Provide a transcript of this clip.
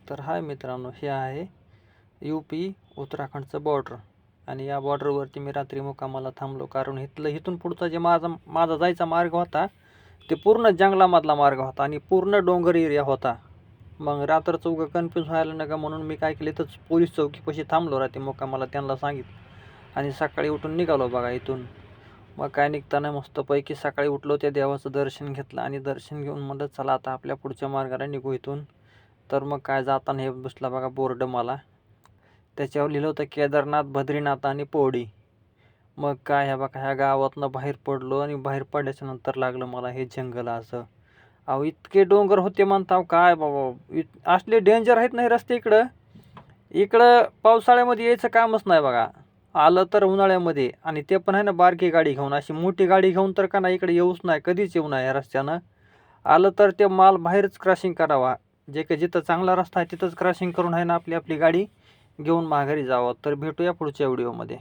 तर हाय मित्रांनो, हे आहे UP उत्तराखंडचं बॉर्डर आणि या बॉर्डरवरती मी रात्री मुक्कामाला थांबलो, कारण इथून पुढचा जे माझा जायचा मार्ग होता ते पूर्ण जंगलामधला मार्ग होता आणि पूर्ण डोंगर एरिया होता. मग रात्रचं उगा कन्फ्यूज व्हायला नका म्हणून मी काय केलं, इथंच पोलीस चौकीपाशी थांबलो रात्री मुक्कामाला. त्यांना सांगितलं आणि सकाळी उठून निघालो बघा इथून. मग काय निघताना मस्तपैकी सकाळी उठलो, त्या देवाचं दर्शन घेतलं आणि दर्शन घेऊन म्हणलं चला आता आपल्या पुढच्या मार्गाला निघू इथून. तर मग काय जाताना हे बसला बघा बोर्ड मला, त्याच्यावर लिहिलं होतं केदारनाथ, बद्रीनाथ आणि पौडी. मग काय ह्या बघा ह्या गावातनं बाहेर पडलो आणि बाहेर पडल्याच्या नंतर लागलं मला हे जंगल. असं अहो इतके डोंगर होते म्हणताव काय बाबा, असले डेंजर आहेत नाही रस्ते इकडं पावसाळ्यामध्ये यायचं कामच नाही बघा. आलं तर उन्हाळ्यामध्ये, आणि ते पण आहे ना बारकी गाडी घेऊन. अशी मोठी गाडी घेऊन तर का नाही इकडे येऊच नाही, कधीच येऊ नाही या रस्त्यानं. आलं तर ते माल बाहेरच क्रॉसिंग करावा, जे काही जिथं चांगला रस्ता आहे तिथंच क्रॉसिंग करून आहे ना आपली गाडी घेऊन माघारी जावं. तर भेटूया पुढच्या व्हिडिओमध्ये.